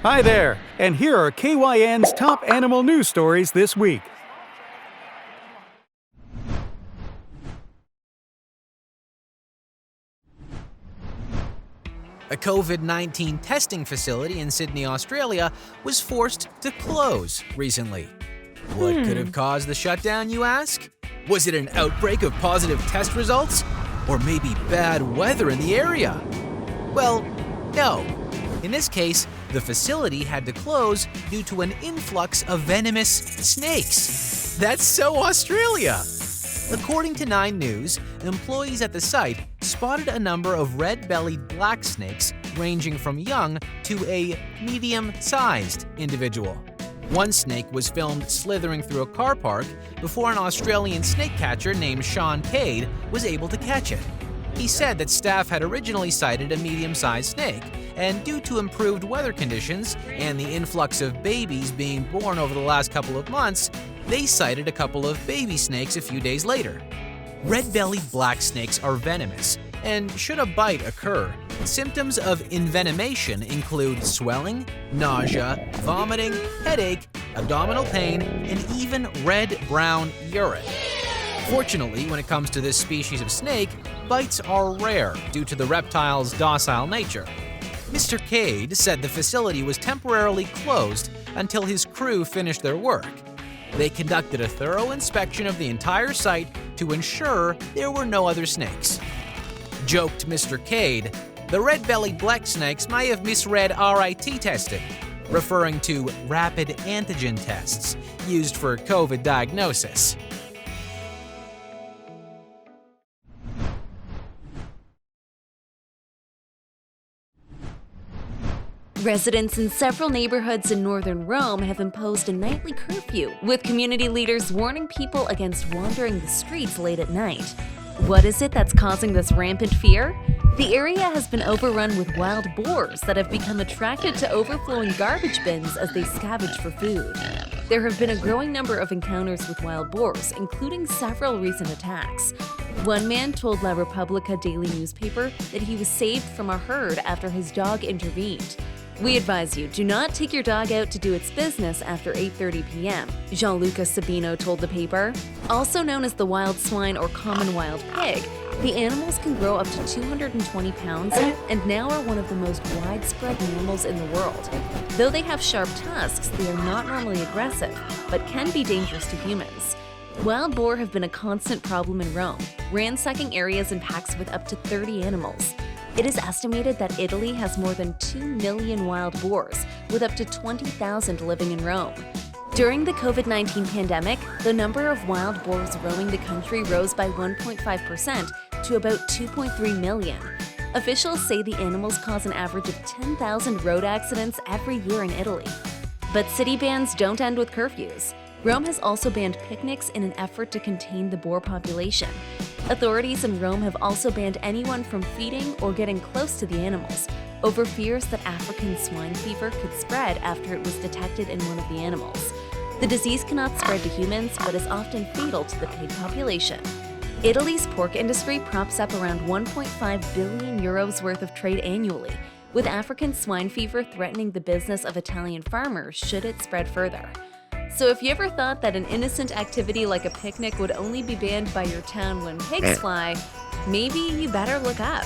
Hi there, and here are KYN's top animal news stories this week. A COVID-19 testing facility in Sydney, Australia was forced to close recently. What could have caused the shutdown, you ask? Was it an outbreak of positive test results? Or maybe bad weather in the area? Well, no. In this case, the facility had to close due to an influx of venomous snakes. That's so Australia! According to 9 News, employees at the site spotted a number of red-bellied black snakes ranging from young to a medium-sized individual. One snake was filmed slithering through a car park before an Australian snake catcher named Sean Cade was able to catch it. He said that staff had originally sighted a medium-sized snake, and due to improved weather conditions and the influx of babies being born over the last couple of months, they sighted a couple of baby snakes a few days later. Red-bellied black snakes are venomous, and should a bite occur, symptoms of envenomation include swelling, nausea, vomiting, headache, abdominal pain, and even red-brown urine. Fortunately, when it comes to this species of snake, bites are rare due to the reptile's docile nature. Mr. Cade said the facility was temporarily closed until his crew finished their work. They conducted a thorough inspection of the entire site to ensure there were no other snakes. Joked Mr. Cade, the red-bellied black snakes may have misread RIT testing, referring to rapid antigen tests used for COVID diagnosis. Residents in several neighborhoods in northern Rome have imposed a nightly curfew, with community leaders warning people against wandering the streets late at night. What is it that's causing this rampant fear? The area has been overrun with wild boars that have become attracted to overflowing garbage bins as they scavenge for food. There have been a growing number of encounters with wild boars, including several recent attacks. One man told La Repubblica daily newspaper that he was saved from a herd after his dog intervened. "We advise you, do not take your dog out to do its business after 8:30 p.m., Gianluca Sabino told the paper. Also known as the wild swine or common wild pig, the animals can grow up to 220 pounds and now are one of the most widespread mammals in the world. Though they have sharp tusks, they are not normally aggressive, but can be dangerous to humans. Wild boar have been a constant problem in Rome, ransacking areas in packs with up to 30 animals. It is estimated that Italy has more than 2 million wild boars, with up to 20,000 living in Rome. During the COVID-19 pandemic, the number of wild boars roaming the country rose by 1.5% to about 2.3 million. Officials say the animals cause an average of 10,000 road accidents every year in Italy. But city bans don't end with curfews. Rome has also banned picnics in an effort to contain the boar population. Authorities in Rome have also banned anyone from feeding or getting close to the animals, over fears that African swine fever could spread after it was detected in one of the animals. The disease cannot spread to humans, but is often fatal to the pig population. Italy's pork industry props up around 1.5 billion euros worth of trade annually, with African swine fever threatening the business of Italian farmers should it spread further. So if you ever thought that an innocent activity like a picnic would only be banned by your town when pigs fly, maybe you better look up.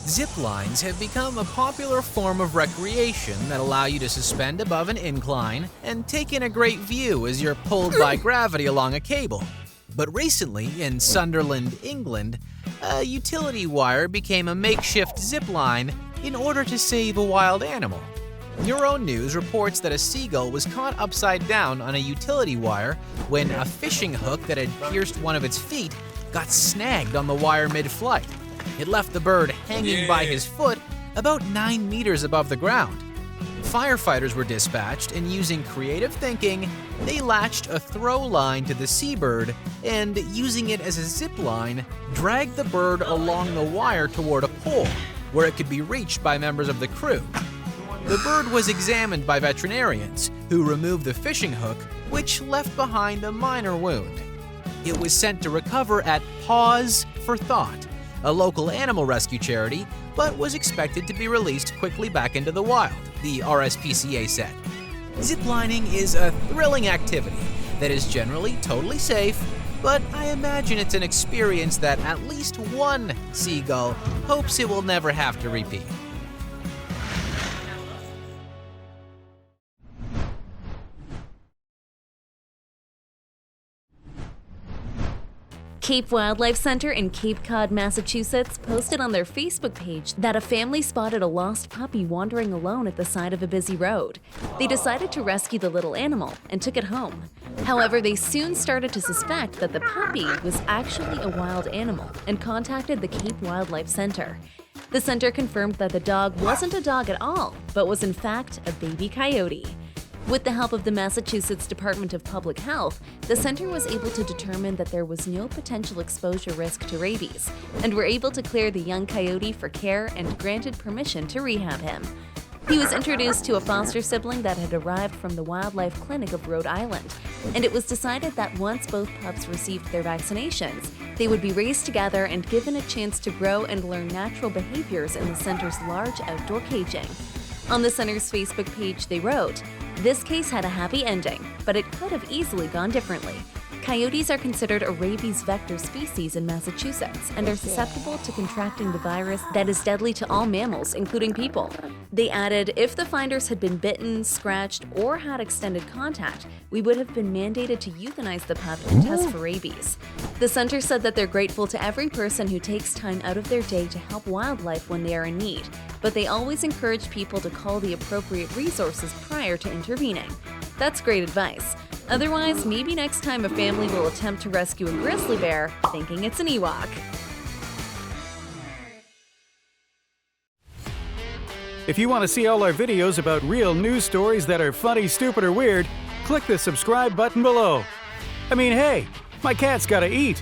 Zip lines have become a popular form of recreation that allow you to suspend above an incline and take in a great view as you're pulled by gravity along a cable. But recently, in Sunderland, England, a utility wire became a makeshift zip line in order to save a wild animal. Euronews reports that a seagull was caught upside down on a utility wire when a fishing hook that had pierced one of its feet got snagged on the wire mid-flight. It left the bird hanging by his foot about 9 meters above the ground. Firefighters were dispatched, and using creative thinking, they latched a throw line to the seabird and, using it as a zip line, dragged the bird along the wire toward a pole, where it could be reached by members of the crew. The bird was examined by veterinarians, who removed the fishing hook, which left behind a minor wound. It was sent to recover at Paws for Thought, a local animal rescue charity, but was expected to be released quickly back into the wild, the RSPCA said. Ziplining is a thrilling activity that is generally totally safe, but I imagine it's an experience that at least one seagull hopes it will never have to repeat. Cape Wildlife Center in Cape Cod, Massachusetts posted on their Facebook page that a family spotted a lost puppy wandering alone at the side of a busy road. They decided to rescue the little animal and took it home. However, they soon started to suspect that the puppy was actually a wild animal and contacted the Cape Wildlife Center. The center confirmed that the dog wasn't a dog at all, but was in fact a baby coyote. With the help of the Massachusetts Department of Public Health, the center was able to determine that there was no potential exposure risk to rabies, and were able to clear the young coyote for care and granted permission to rehab him. He was introduced to a foster sibling that had arrived from the Wildlife Clinic of Rhode Island, and it was decided that once both pups received their vaccinations, they would be raised together and given a chance to grow and learn natural behaviors in the center's large outdoor caging. On the center's Facebook page, they wrote, "This case had a happy ending, but it could have easily gone differently. Coyotes are considered a rabies vector species in Massachusetts and are susceptible to contracting the virus that is deadly to all mammals, including people." They added, "If the finders had been bitten, scratched, or had extended contact, we would have been mandated to euthanize the pup and test for rabies." The center said that they're grateful to every person who takes time out of their day to help wildlife when they are in need, but they always encourage people to call the appropriate resources prior to intervening. That's great advice. Otherwise, maybe next time a family will attempt to rescue a grizzly bear thinking it's an Ewok. If you want to see all our videos about real news stories that are funny, stupid, or weird, click the subscribe button below. I mean, hey, my cat's gotta eat.